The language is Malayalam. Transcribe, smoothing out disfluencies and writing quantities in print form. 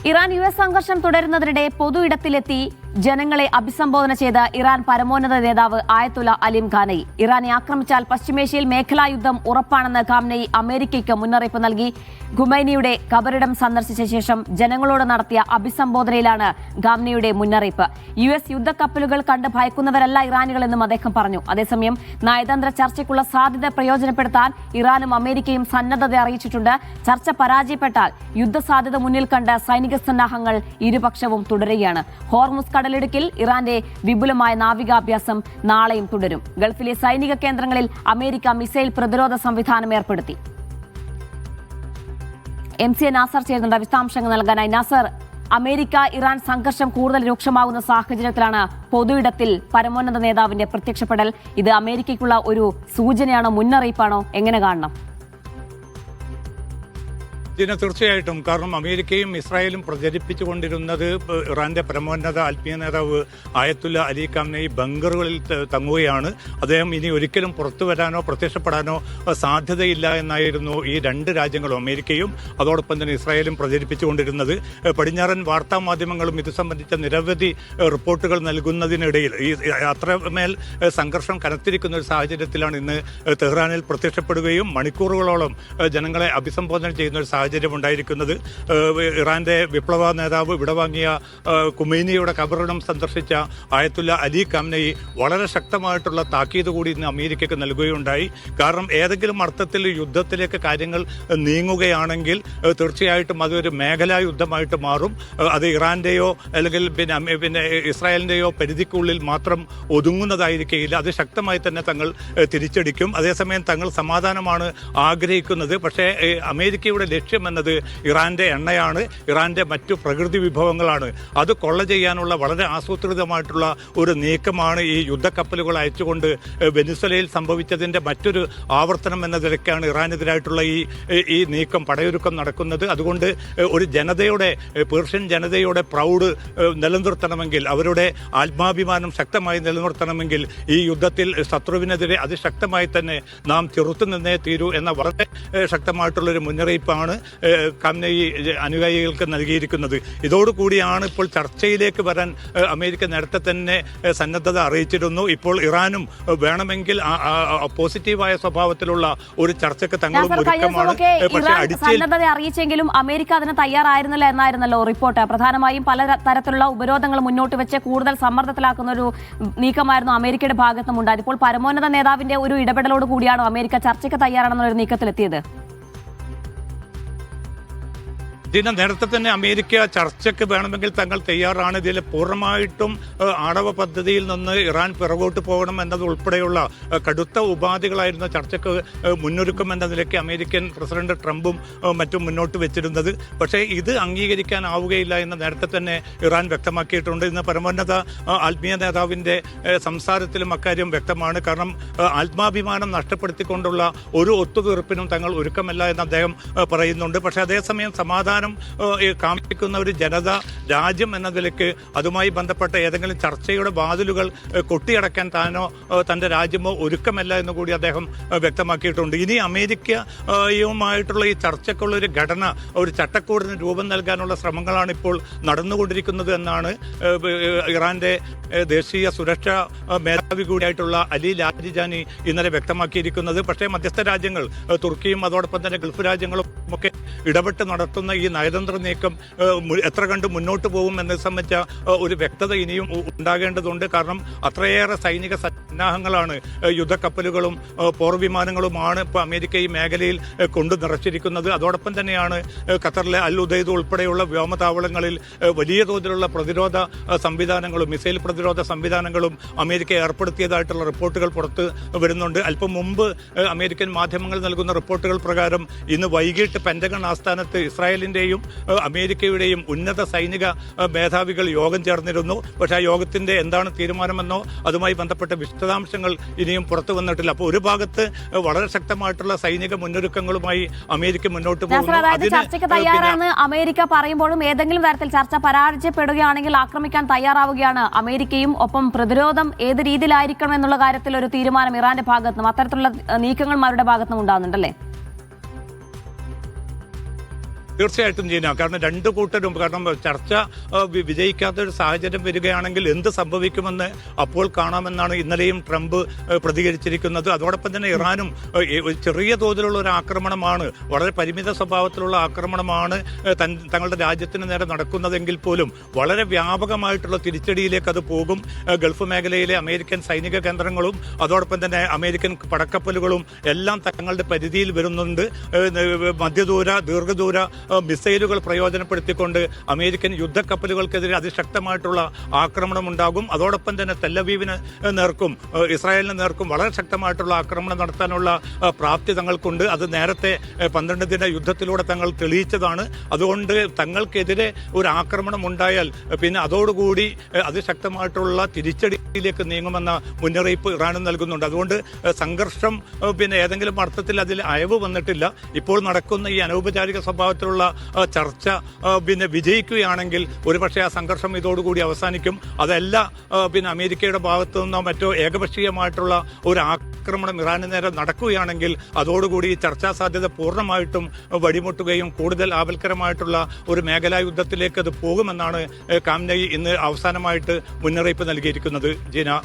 ഇറാൻ US സംഘർഷം തുടരുന്നതിനിടെ പൊതു ഇടത്തിലെത്തി ജനങ്ങളെ അഭിസംബോധന ചെയ്ത ഇറാൻ പരമോന്നത നേതാവ് ആയത്തുള്ള അലി ഖാനയി. ഇറാനെ ആക്രമിച്ചാൽ പശ്ചിമേഷ്യയിൽ മേഖലാ യുദ്ധം ഉറപ്പാണെന്ന് ഖാംനയി അമേരിക്കയ്ക്ക് മുന്നറിയിപ്പ് നൽകി. ഖുമൈനിയുടെ ഖബറിടം സന്ദർശിച്ച ശേഷം ജനങ്ങളോട് നടത്തിയ അഭിസംബോധനയിലാണ് ഖാംനയുടെ മുന്നറിയിപ്പ്. US യുദ്ധക്കപ്പലുകൾ കണ്ട് ഭയക്കുന്നവരല്ല ഇറാനികളെന്നും അദ്ദേഹം പറഞ്ഞു. അതേസമയം നയതന്ത്ര ചർച്ചയ്ക്കുള്ള സാധ്യത പ്രയോജനപ്പെടുത്താൻ ഇറാനും അമേരിക്കയും സന്നദ്ധത അറിയിച്ചിട്ടുണ്ട്. ചർച്ച പരാജയപ്പെട്ടാൽ യുദ്ധസാധ്യത മുന്നിൽ കണ്ട് സൈനിക സന്നാഹങ്ങൾ ഇരുപക്ഷവും തുടരുകയാണ്. ഹോർമുസ് കടലിടുക്കിൽ ഇറാന്റെ വിപുലമായ നാവികാഭ്യാസം നാളെയും തുടരും. ഗൾഫിലെ സൈനിക കേന്ദ്രങ്ങളിൽ അമേരിക്ക മിസൈൽ പ്രതിരോധ സംവിധാനം ഏർപ്പെടുത്തി. MC നാസർ ചേരുന്നുണ്ട് വിശദാംശങ്ങൾ നൽകാനായി. നാസർ, അമേരിക്ക ഇറാൻ സംഘർഷം കൂടുതൽ രൂക്ഷമാകുന്ന സാഹചര്യത്തിലാണ് പൊതുയിടത്തിൽ പരമോന്നത നേതാവിന്റെ പ്രത്യക്ഷപ്പെടൽ. ഇത് അമേരിക്കയ്ക്കുള്ള ഒരു സൂചനയാണോ, മുന്നറിയിപ്പാണോ, എങ്ങനെ കാണണം? ഇതിന് തീർച്ചയായിട്ടും, കാരണം അമേരിക്കയും ഇസ്രായേലും പ്രചരിപ്പിച്ചുകൊണ്ടിരുന്നത് ഇറാന്റെ പരമോന്നത ആത്മീയ നേതാവ് ആയത്തുള്ള അലി ഖാംനയി ബങ്കറുകളിൽ തങ്ങുകയാണ്, അദ്ദേഹം ഇനി ഒരിക്കലും പുറത്തു വരാനോ പ്രത്യക്ഷപ്പെടാനോ സാധ്യതയില്ല എന്നായിരുന്നു ഈ രണ്ട് രാജ്യങ്ങളും, അമേരിക്കയും അതോടൊപ്പം തന്നെ ഇസ്രായേലും പ്രചരിപ്പിച്ചുകൊണ്ടിരുന്നത്. പടിഞ്ഞാറൻ വാർത്താ മാധ്യമങ്ങളും ഇത് സംബന്ധിച്ച നിരവധി റിപ്പോർട്ടുകൾ നൽകുന്നതിനിടയിൽ ഈ അത്രമേൽ സംഘർഷം കനത്തിരിക്കുന്ന ഒരു സാഹചര്യത്തിലാണ് ഇന്ന് തെഹ്റാനിൽ പ്രത്യക്ഷപ്പെടുകയും മണിക്കൂറുകളോളം ജനങ്ങളെ അഭിസംബോധന ചെയ്യുന്ന ഒരു സാഹചര്യം ഉണ്ടായിരിക്കുന്നത്. ഇറാന്റെ വിപ്ലവ നേതാവ് വിടവാങ്ങിയ ഖുമൈനിയുടെ ഖബറിടം സന്ദർശിച്ച ആയത്തുള്ള അലി ഖാംനയി വളരെ ശക്തമായിട്ടുള്ള താക്കീത് കൂടി ഇന്ന് അമേരിക്കയ്ക്ക് നൽകുകയുണ്ടായി. കാരണം ഏതെങ്കിലും അർത്ഥത്തിൽ യുദ്ധത്തിലേക്ക് കാര്യങ്ങൾ നീങ്ങുകയാണെങ്കിൽ തീർച്ചയായിട്ടും അതൊരു മേഖലാ യുദ്ധമായിട്ട് മാറും. അത് ഇറാന്റെയോ അല്ലെങ്കിൽ പിന്നെ ഇസ്രായേലിന്റെയോ പരിധിക്കുള്ളിൽ മാത്രം ഒതുങ്ങുന്നതായിരിക്കില്ല. അത് ശക്തമായി തന്നെ തങ്ങൾ തിരിച്ചടിക്കും. അതേസമയം തങ്ങൾ സമാധാനമാണ് ആഗ്രഹിക്കുന്നത്. പക്ഷേ അമേരിക്കയുടെ ലക്ഷ്യം എന്നത് ഇറാന്റെ എണ്ണയാണ്, ഇറാന്റെ മറ്റു പ്രകൃതി വിഭവങ്ങളാണ്. അത് കൊള്ള ചെയ്യാനുള്ള വളരെ ആസൂത്രിതമായിട്ടുള്ള ഒരു നീക്കമാണ് ഈ യുദ്ധക്കപ്പലുകൾ അയച്ചുകൊണ്ട് വെനിസ്വലയിൽ സംഭവിച്ചതിന്റെ മറ്റൊരു ആവർത്തനം എന്ന നിലയ്ക്കാണ് ഇറാനെതിരായിട്ടുള്ള ഈ നീക്കം, പടയൊരുക്കം നടക്കുന്നത്. അതുകൊണ്ട് ഒരു ജനതയുടെ, പേർഷ്യൻ ജനതയുടെ പ്രൗഡ് നിലനിർത്തണമെങ്കിൽ, അവരുടെ ആത്മാഭിമാനം ശക്തമായി നിലനിർത്തണമെങ്കിൽ ഈ യുദ്ധത്തിൽ ശത്രുവിനെതിരെ അതിശക്തമായി തന്നെ നാം ചെറുത്തുനിന്നേ തീരൂ എന്ന വളരെ ശക്തമായിട്ടുള്ളൊരു മുന്നറിയിപ്പാണ് ഖാംനയി അനുയായികൾക്ക് നൽകിയിരിക്കുന്നത്. ഇതോടുകൂടിയാണ് ഇപ്പോൾ ചർച്ചയിലേക്ക് വരാൻ അമേരിക്ക നേരത്തെ തന്നെ സന്നദ്ധത അറിയിച്ചിരുന്നു. ഇപ്പോൾ ഇറാനും വേണമെങ്കിൽ പോസിറ്റീവായ സ്വഭാവത്തിലുള്ള ഒരു ചർച്ചയ്ക്ക് തങ്ങളും ഒരുക്കമാണ്. സന്നദ്ധത അറിയിച്ചെങ്കിലും അമേരിക്ക അതിന് തയ്യാറായിരുന്നില്ല എന്നായിരുന്നല്ലോ റിപ്പോർട്ട്. പ്രധാനമായും പല തരത്തിലുള്ള ഉപരോധങ്ങൾ മുന്നോട്ട് വെച്ച് കൂടുതൽ സമ്മർദ്ദത്തിലാക്കുന്ന ഒരു നീക്കമായിരുന്നു അമേരിക്കയുടെ ഭാഗത്തും ഉണ്ടായത്. ഇപ്പോൾ പരമോന്നത നേതാവിന്റെ ഒരു ഇടപെടലോട് കൂടിയാണോ അമേരിക്ക ചർച്ചയ്ക്ക് തയ്യാറാണെന്നൊരു നീക്കത്തിലെത്തിയത്? ഇതിന് നേരത്തെ തന്നെ അമേരിക്ക ചർച്ചയ്ക്ക് വേണമെങ്കിൽ തങ്ങൾ തയ്യാറാണ്. ഇതിൽ പൂർണ്ണമായിട്ടും ആണവ പദ്ധതിയിൽ നിന്ന് ഇറാൻ പിറകോട്ട് പോകണം എന്നത് ഉൾപ്പെടെയുള്ള കടുത്ത ഉപാധികളായിരുന്ന ചർച്ചയ്ക്ക് മുന്നൊരുക്കം എന്ന നിലയ്ക്ക് അമേരിക്കൻ പ്രസിഡന്റ് ട്രംപും മറ്റും മുന്നോട്ട് വെച്ചിരുന്നത്. പക്ഷേ ഇത് അംഗീകരിക്കാനാവുകയില്ല എന്ന് നേരത്തെ തന്നെ ഇറാൻ വ്യക്തമാക്കിയിട്ടുണ്ട്. ഇന്ന് പരമോന്നത ആത്മീയ നേതാവിന്റെ സംസാരത്തിലും അക്കാര്യം വ്യക്തമാണ്. കാരണം ആത്മാഭിമാനം നഷ്ടപ്പെടുത്തിക്കൊണ്ടുള്ള ഒരു ഒത്തുതീർപ്പിനും തങ്ങൾ ഒരുക്കമല്ല എന്ന് അദ്ദേഹം പറയുന്നുണ്ട്. പക്ഷേ അതേസമയം സമാധാനം കാണിക്കുന്ന ഒരു ജനത, രാജ്യം എന്ന നിലയ്ക്ക് അതുമായി ബന്ധപ്പെട്ട ഏതെങ്കിലും ചർച്ചയുടെ വാതിലുകൾ കൊട്ടിയടക്കാൻ താനോ തന്റെ രാജ്യമോ ഒരുക്കമല്ല എന്ന് കൂടി അദ്ദേഹം വ്യക്തമാക്കിയിട്ടുണ്ട്. ഇനി അമേരിക്കയുമായിട്ടുള്ള ഈ ചർച്ചയ്ക്കുള്ള ഒരു ഘടന, ഒരു ചട്ടക്കൂടിന് രൂപം നൽകാനുള്ള ശ്രമങ്ങളാണ് ഇപ്പോൾ നടന്നുകൊണ്ടിരിക്കുന്നത് എന്നാണ് ഇറാന്റെ ദേശീയ സുരക്ഷാ മേധാവി കൂടിയായിട്ടുള്ള അലി ലാരിജാനി ഇന്നലെ വ്യക്തമാക്കിയിരിക്കുന്നത്. പക്ഷേ മധ്യസ്ഥ രാജ്യങ്ങൾ, തുർക്കിയും അതോടൊപ്പം തന്നെ ഗൾഫ് രാജ്യങ്ങളും ഒക്കെ ഇടപെട്ട് നടത്തുന്ന ഈ നയതന്ത്ര നീക്കം എത്ര കണ്ട് മുന്നോട്ട് പോകും എന്നത് സംബന്ധിച്ച ഒരു വ്യക്തത ഇനിയും ഉണ്ടാകേണ്ടതുണ്ട്. കാരണം അത്രയേറെ സൈനിക സന്നാഹങ്ങളാണ്, യുദ്ധക്കപ്പലുകളും പോർവിമാനങ്ങളുമാണ് ഇപ്പോൾ അമേരിക്ക ഈ മേഖലയിൽ കൊണ്ടു നിറച്ചിരിക്കുന്നത്. അതോടൊപ്പം തന്നെയാണ് ഖത്തറിലെ അൽ ഉദൈദ് ഉൾപ്പെടെയുള്ള വ്യോമതാവളങ്ങളിൽ വലിയ തോതിലുള്ള പ്രതിരോധ സംവിധാനങ്ങളും മിസൈൽ പ്രതിരോധ സംവിധാനങ്ങളും അമേരിക്ക ഏർപ്പെടുത്തിയതായിട്ടുള്ള റിപ്പോർട്ടുകൾ പുറത്ത് വരുന്നുണ്ട്. അല്പം മുമ്പ് അമേരിക്കൻ മാധ്യമങ്ങൾ നൽകുന്ന റിപ്പോർട്ടുകൾ പ്രകാരം ഇന്ന് വൈകിട്ട് പെന്റഗൺ ആസ്ഥാനത്ത് ഇസ്രായേലിന്റെയും അമേരിക്കയുടെയും ഉന്നത സൈനിക മേധാവികൾ യോഗം ചേർന്നിരുന്നു. പക്ഷേ ആ യോഗത്തിന്റെ എന്താണ് തീരുമാനമെന്നോ അതുമായി ബന്ധപ്പെട്ട വിശദാംശങ്ങൾ ഇനിയും പുറത്തു വന്നിട്ടില്ല. അപ്പോൾ ഒരു ഭാഗത്ത് വളരെ ശക്തമായിട്ടുള്ള സൈനിക മുന്നൊരുക്കങ്ങളുമായി അമേരിക്ക മുന്നോട്ട് പോകുന്നു. ചർച്ചയ്ക്ക് തയ്യാറാണ് അമേരിക്ക പറയുമ്പോഴും ഏതെങ്കിലും തരത്തിൽ ചർച്ച പരാജയപ്പെടുകയാണെങ്കിൽ ആക്രമിക്കാൻ തയ്യാറാവുകയാണ് അമേരിക്കയും. ഒപ്പം പ്രതിരോധം ഏത് രീതിയിലായിരിക്കണം എന്നുള്ള കാര്യത്തിൽ ഒരു തീരുമാനം ഇറാന്റെ ഭാഗത്തുനിന്നും അത്തരത്തിലുള്ള നീക്കങ്ങൾ അവരുടെ ഭാഗത്തുനിന്നും ഉണ്ടാകുന്നുണ്ടല്ലേ? തീർച്ചയായിട്ടും ജീന, കാരണം രണ്ടു കൂട്ടരും, കാരണം ചർച്ച വിജയിക്കാത്ത ഒരു സാഹചര്യം വരികയാണെങ്കിൽ എന്ത് സംഭവിക്കുമെന്ന് അപ്പോൾ കാണാമെന്നാണ് ഇന്നലെയും ട്രംപ് പ്രതികരിച്ചിരിക്കുന്നത്. അതോടൊപ്പം തന്നെ ഇറാനും ചെറിയ തോതിലുള്ള ഒരു ആക്രമണമാണ്, വളരെ പരിമിത സ്വഭാവത്തിലുള്ള ആക്രമണമാണ് തങ്ങളുടെ രാജ്യത്തിന് നേരെ നടക്കുന്നതെങ്കിൽ പോലും വളരെ വ്യാപകമായിട്ടുള്ള തിരിച്ചടിയിലേക്ക് അത് പോകും. ഗൾഫ് മേഖലയിലെ അമേരിക്കൻ സൈനിക കേന്ദ്രങ്ങളും അതോടൊപ്പം തന്നെ അമേരിക്കൻ പടക്കപ്പലുകളും എല്ലാം തങ്ങളുടെ പരിധിയിൽ വരുന്നുണ്ട്. മധ്യദൂര ദീർഘദൂര മിസൈലുകൾ പ്രയോജനപ്പെടുത്തിക്കൊണ്ട് അമേരിക്കൻ യുദ്ധക്കപ്പലുകൾക്കെതിരെ അതിശക്തമായിട്ടുള്ള ആക്രമണം ഉണ്ടാകും. അതോടൊപ്പം തന്നെ തെല്ലവീവിന് നേർക്കും ഇസ്രായേലിന് നേർക്കും വളരെ ശക്തമായിട്ടുള്ള ആക്രമണം നടത്താനുള്ള പ്രാപ്തി തങ്ങൾക്കുണ്ട്. അത് നേരത്തെ 12 ദിന യുദ്ധത്തിലൂടെ തങ്ങൾ തെളിയിച്ചതാണ്. അതുകൊണ്ട് തങ്ങൾക്കെതിരെ ഒരു ആക്രമണം ഉണ്ടായാൽ പിന്നെ അതോടുകൂടി അതിശക്തമായിട്ടുള്ള തിരിച്ചടിയിലേക്ക് നീങ്ങുമെന്ന മുന്നറിയിപ്പ് ഇറാനും നൽകുന്നുണ്ട്. അതുകൊണ്ട് സംഘർഷം പിന്നെ ഏതെങ്കിലും അർത്ഥത്തിൽ അതിൽ അയവ് വന്നിട്ടില്ല. ഇപ്പോൾ നടക്കുന്ന ഈ അനൗപചാരിക സ്വഭാവത്തിലുള്ള ചർച്ച പിന്നെ വിജയിക്കുകയാണെങ്കിൽ ഒരുപക്ഷെ ആ സംഘർഷം ഇതോടുകൂടി അവസാനിക്കും. അതല്ല പിന്നെ അമേരിക്കയുടെ ഭാഗത്തു നിന്നോ മറ്റോ ഏകപക്ഷീയമായിട്ടുള്ള ഒരു ആക്രമണം ഇറാന് നേരെ നടക്കുകയാണെങ്കിൽ അതോടുകൂടി ഈ ചർച്ചാ സാധ്യത പൂർണ്ണമായിട്ടും വഴിമുട്ടുകയും കൂടുതൽ ആപൽക്കരമായിട്ടുള്ള ഒരു മേഖലാ യുദ്ധത്തിലേക്ക് അത് പോകുമെന്നാണ് ഖാംനഈ ഇന്ന് അവസാനമായിട്ട് മുന്നറിയിപ്പ് നൽകിയിരിക്കുന്നത്. ജീന.